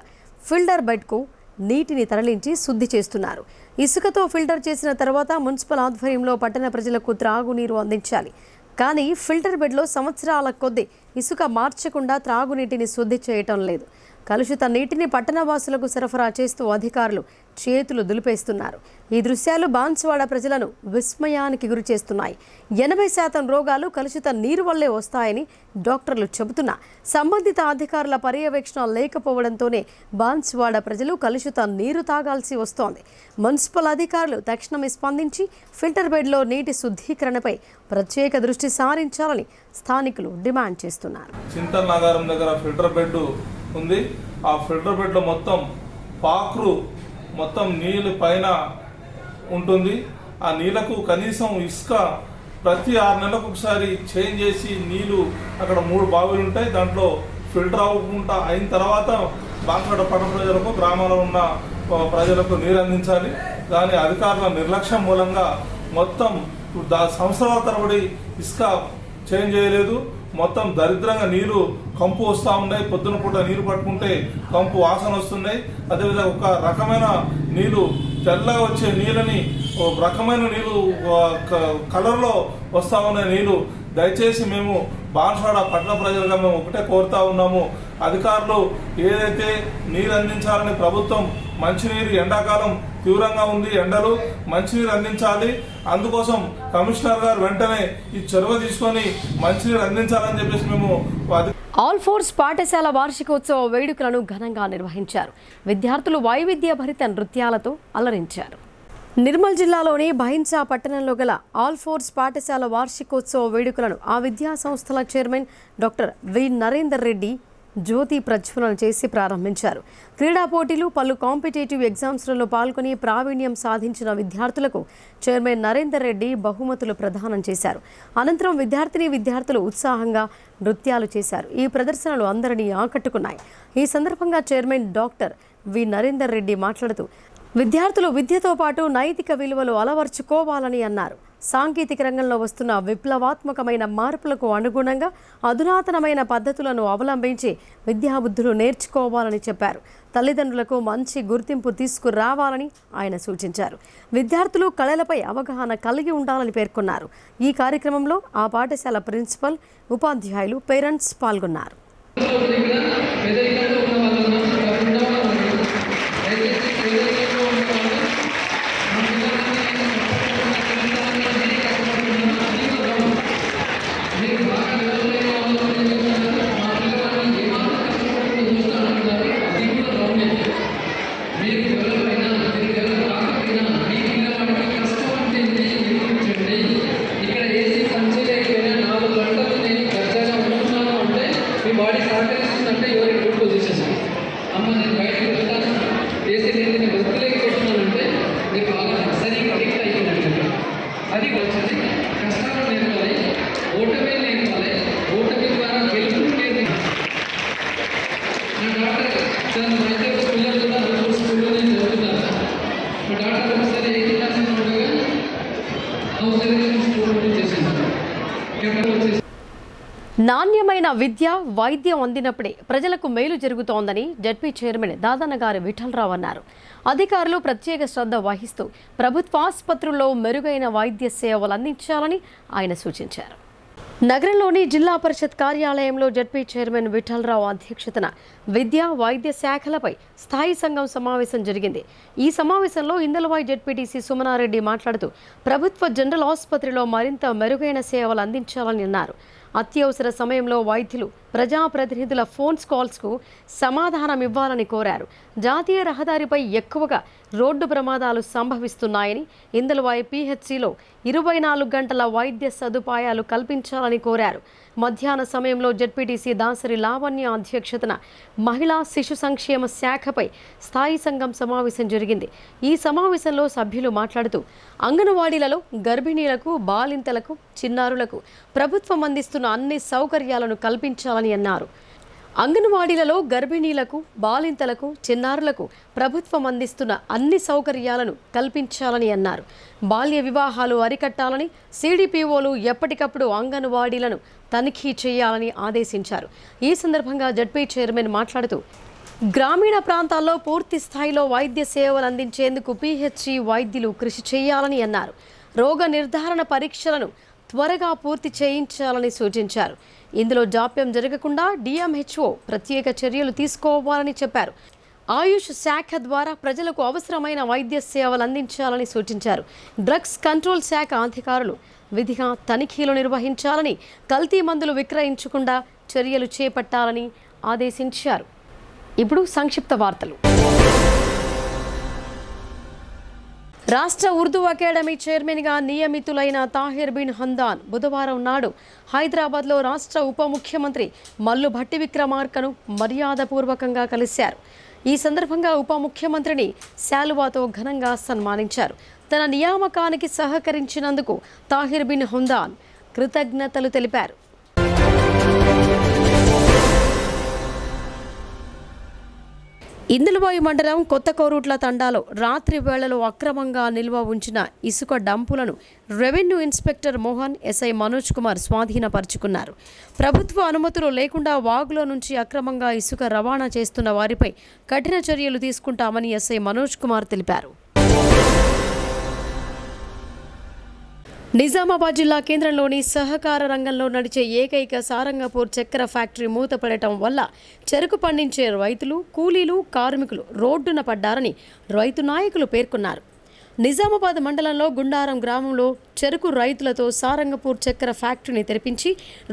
ఫిల్టర్ బెడ్కు నీటిని తరలించి శుద్ధి చేస్తున్నారు. ఇసుకతో ఫిల్టర్ చేసిన తర్వాత మున్సిపల్ ఆధ్వర్యంలో పట్టణ ప్రజలకు త్రాగునీరు అందించాలి. కానీ ఫిల్టర్ బెడ్లో సంవత్సరాల కొద్దీ ఇసుక మార్చకుండా త్రాగునీటిని శుద్ధి చేయటం లేదు. కలుషిత నీటిని పట్టణవాసులకు సరఫరా చేస్తూ అధికారులు చేతులు దులిపేస్తున్నారు. ఈ దృశ్యాలు బాన్స్వాడ ప్రజలను విస్మయానికి గురి చేస్తున్నాయి. 80% రోగాలు కలుషిత నీరు వల్లే వస్తాయని డాక్టర్లు చెబుతున్నా సంబంధిత అధికారుల పర్యవేక్షణ లేకపోవడంతోనే బాన్స్వాడ ప్రజలు కలుషిత నీరు తాగాల్సి వస్తోంది. మున్సిపల్ అధికారులు తక్షణమే స్పందించి ఫిల్టర్ బెడ్లో నీటి శుద్ధీకరణపై ప్రత్యేక దృష్టి సారించాలని స్థానికులు డిమాండ్ చేస్తున్నారు. చింతల్ నగరం దగ్గర ఫిల్టర్ బెడ్ ఉంది. ఆ ఫిల్టర్ బెడ్లో మొత్తం పాక్రు మొత్తం నీళ్ళు పైన ఉంటుంది. ఆ నీళ్లకు కనీసం ఇసుక ప్రతి 6 నెలలకు ఒకసారి చేంజ్ చేసి నీళ్లు అక్కడ 3 బావిలు ఉంటాయి. దాంట్లో ఫిల్టర్ అవ్వకుండా అయిన తర్వాత బాన్స్వాడ పట్టణ ప్రజలకు, గ్రామాల్లో ఉన్న ప్రజలకు నీరు అందించాలి. కానీ అధికారుల నిర్లక్ష్యం మూలంగా మొత్తం సంవత్సరాల తరబడి ఇసుక చేంజ్ చేయలేదు. మొత్తం దరిద్రంగా నీళ్లు కంపు వస్తూ ఉన్నాయి. పొద్దున పూట నీరు పట్టుకుంటే కంపు వాసన వస్తున్నాయి. అదేవిధంగా ఒక రకమైన నీళ్లు, తెల్లగా వచ్చే నీళ్ళని రకమైన నీళ్లు కలర్లో వస్తూ ఉన్నాయి నీళ్లు. దయచేసి మేము బాన్స్వాడ పట్టణ ప్రజలుగా మేము ఒకటే కోరుతా ఉన్నాము, అధికారులు ఏదైతే నీరు అందించాలని ప్రభుత్వం మంచినీరు ఎండాకాలం తీవ్రంగా ఉంది, ఎండలు, మంచినీరు అందించాలి. అందుకోసం కమిషనర్ గారు వెంటనే ఈ చొరవ తీసుకొని మంచినీరు అందించాలని చెప్పేసి మేము ఆల్ ఫోర్స్ పాఠశాల వార్షికోత్సవ వేడుకలను ఘనంగా నిర్వహించారు. విద్యార్థులు వైవిధ్యభరిత నృత్యాలతో అలరించారు. నిర్మల్ జిల్లాలోని బహింసా పట్టణంలో గల ఆల్ ఫోర్స్ పాఠశాల వార్షికోత్సవ వేడుకలను ఆ విద్యా సంస్థల chairman doctor V Narender Reddy జ్యోతి ప్రజ్వలన చేసి ప్రారంభించారు. క్రీడా పోటీలు, పలు కాంపిటేటివ్ ఎగ్జామ్స్లలో పాల్గొని ప్రావీణ్యం సాధించిన విద్యార్థులకు చైర్మన్ నరేందర్ రెడ్డి బహుమతులు ప్రదానం చేశారు. అనంతరం విద్యార్థులు ఉత్సాహంగా నృత్యాలు చేశారు. ఈ ప్రదర్శనలు అందరినీ ఆకట్టుకున్నాయి. ఈ సందర్భంగా chairman doctor V Narender Reddy మాట్లాడుతూ విద్యార్థులు విద్యతో పాటు నైతిక విలువలు అలవర్చుకోవాలని అన్నారు. సాంకేతిక రంగంలో వస్తున్న విప్లవాత్మకమైన మార్పులకు అనుగుణంగా అధునాతనమైన పద్ధతులను అవలంబించి విద్యాబుద్ధులు నేర్చుకోవాలని చెప్పారు. తల్లిదండ్రులకు మంచి గుర్తింపు తీసుకురావాలని ఆయన సూచించారు. విద్యార్థులు కళలపై అవగాహన కలిగి ఉండాలని పేర్కొన్నారు. ఈ కార్యక్రమంలో ఆ పాఠశాల ప్రిన్సిపల్, ఉపాధ్యాయులు, పేరెంట్స్ పాల్గొన్నారు. నాణ్యమైన విద్య, వైద్యం అందినప్పుడే ప్రజలకు మేలు జరుగుతోందని జడ్పీ చైర్మన్ దాదనగారి విఠలరావు అన్నారు. అధికారులు ప్రత్యేక శ్రద్ధ వహిస్తూ ప్రభుత్వ ఆసుపత్రుల్లో మెరుగైన వైద్య సేవలు అందించాలని ఆయన సూచించారు. నగరంలోని జిల్లా పరిషత్ కార్యాలయంలో జడ్పీ చైర్మన్ విఠలరావు అధ్యక్షతన విద్యా, వైద్య శాఖలపై స్థాయి సంఘం సమావేశం జరిగింది. ఈ సమావేశంలో ఇందలవాయి జడ్పీటీసీ సుమనారెడ్డి మాట్లాడుతూ ప్రభుత్వ జనరల్ ఆసుపత్రిలో మరింత మెరుగైన సేవలు అందించాలని అన్నారు. అత్యవసర సమయంలో వైద్యులు ప్రజాప్రతినిధుల ఫోన్ కాల్స్కు సమాధానం ఇవ్వాలని కోరారు. జాతీయ రహదారిపై ఎక్కువగా రోడ్డు ప్రమాదాలు సంభవిస్తున్నాయని, ఇందలవాయి పీహెచ్సిలో 24 గంటల వైద్య సదుపాయాలు కల్పించాలని కోరారు. మధ్యాహ్న సమయంలో జడ్పీటీసీ దాసరి లావణ్య అధ్యక్షతన మహిళా శిశు సంక్షేమ శాఖపై స్థాయి సంఘం సమావేశం జరిగింది. ఈ సమావేశంలో సభ్యులు మాట్లాడుతూ అంగన్వాడీలలో గర్భిణీలకు, బాలింతలకు, చిన్నారులకు ప్రభుత్వం అందిస్తున్న అన్ని సౌకర్యాలను కల్పించాలని అన్నారు. అంగన్వాడీలలో గర్భిణీలకు, బాలింతలకు, చిన్నారులకు ప్రభుత్వం అందిస్తున్న అన్ని సౌకర్యాలను కల్పించాలని అన్నారు. బాల్య వివాహాలు అరికట్టాలని సిడిపిఓలు ఎప్పటికప్పుడు అంగన్వాడీలను తనిఖీ చేయాలని ఆదేశించారు. ఈ సందర్భంగా జడ్పీ చైర్మన్ మాట్లాడుతూ గ్రామీణ ప్రాంతాల్లో పూర్తి స్థాయిలో వైద్య సేవలు అందించేందుకు పీహెచ్సి వైద్యులు కృషి చేయాలని అన్నారు. రోగ నిర్ధారణ పరీక్షలను త్వరగా పూర్తి చేయించాలని సూచించారు. ఇందులో జాప్యం జరగకుండా డిఎంహెచ్ఓ ప్రత్యేక చర్యలు తీసుకోవాలని చెప్పారు. ఆయుష్ శాఖ ద్వారా ప్రజలకు అవసరమైన వైద్య సేవలు అందించాలని సూచించారు. డ్రగ్స్ కంట్రోల్ శాఖ అధికారులు విధిగా తనిఖీలు నిర్వహించాలని, కల్తీ మందులు విక్రయించకుండా చర్యలు చేపట్టాలని ఆదేశించారు. ఇప్పుడు సంక్షిప్త వార్తలు. రాష్ట్ర ఉర్దూ అకాడమీ చైర్మన్గా నియమితులైన తాహిర్ బిన్ హందాన్ బుధవారం నాడు హైదరాబాద్లో రాష్ట్ర ఉప ముఖ్యమంత్రి మల్లు భట్టి విక్రమార్కను మర్యాదపూర్వకంగా కలిశారు. ఈ సందర్భంగా ఉప ముఖ్యమంత్రిని శాలువాతో ఘనంగా సన్మానించారు. తన నియామకానికి సహకరించినందుకు తాహిర్ బిన్ హందాన్ కృతజ్ఞతలు తెలిపారు. ఇందులవాయి మండలం కొత్త కోరుట్ల తండాలో రాత్రి వేళలో అక్రమంగా నిల్వ ఉంచిన ఇసుక డంపులను revenue inspector Mohan, SI Manoj Kumar స్వాధీనపరుచుకున్నారు. ప్రభుత్వ అనుమతులు లేకుండా వాగులో నుంచి అక్రమంగా ఇసుక రవాణా చేస్తున్న వారిపై కఠిన చర్యలు తీసుకుంటామని ఎస్ఐ మనోజ్ కుమార్ తెలిపారు. నిజామాబాద్ జిల్లా కేంద్రంలోని సహకార రంగంలో నడిచే ఏకైక సారంగపూర్ చక్కెర ఫ్యాక్టరీ మూతపడటం వల్ల చెరకు పండించే రైతులు, కూలీలు, కార్మికులు రోడ్డున పడ్డారని రైతు నాయకులు పేర్కొన్నారు. నిజామాబాద్ మండలంలో గుండారం గ్రామంలో చెరకు రైతులతో సారంగపూర్ చక్కెర ఫ్యాక్టరీని తెరిపించి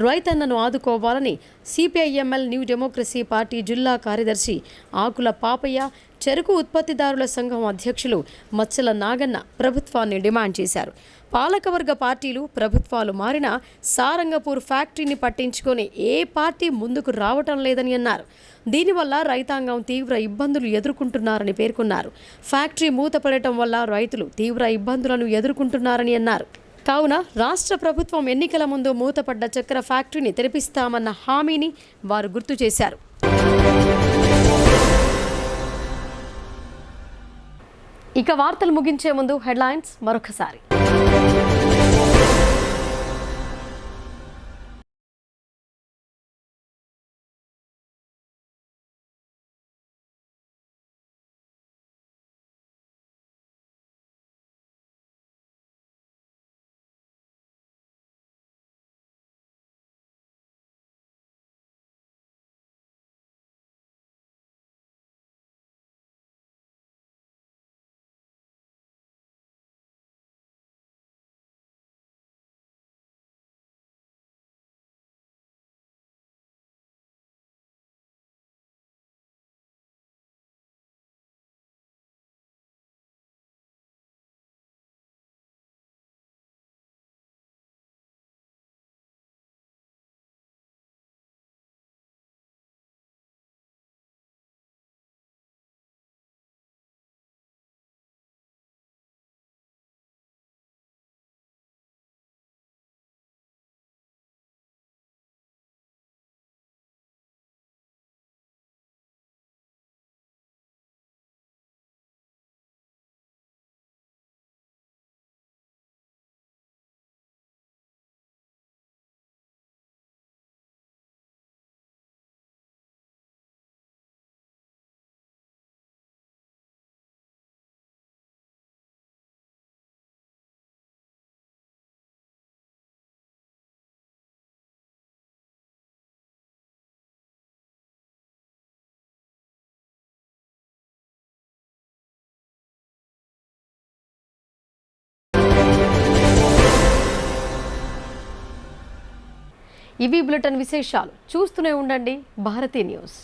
రైతన్నను ఆదుకోవాలని సిపిఐఎంఎల్ న్యూ డెమోక్రసీ పార్టీ జిల్లా కార్యదర్శి ఆకుల పాపయ్య, చెరకు ఉత్పత్తిదారుల సంఘం అధ్యక్షులు మచ్చల నాగన్న ప్రభుత్వాన్ని డిమాండ్ చేశారు. పాలకవర్గ పార్టీలు, ప్రభుత్వాలు మారినా సారంగపూర్ ఫ్యాక్టరీని పట్టించుకొని ఏ పార్టీ ముందుకు రావటం లేదని అన్నారు. దీనివల్ల రైతాంగం తీవ్ర ఇబ్బందులు ఎదుర్కొంటున్నారని పేర్కొన్నారు. ఫ్యాక్టరీ మూతపడటం వల్ల రైతులు తీవ్ర ఇబ్బందులను ఎదుర్కొంటున్నారని అన్నారు. కావున రాష్ట్ర ప్రభుత్వం ఎన్నికల ముందు మూతపడ్డ చక్కెర ఫ్యాక్టరీని తెరిపిస్తామన్న హామీని వారు గుర్తు చేశారు. ఇక వార్తలు ముగించే ముందు హెడ్లైన్స్ మరొకసారి. ఇవి బులెటిన్ విశేషాలు. చూస్తూనే ఉండండి భారతీ న్యూస్.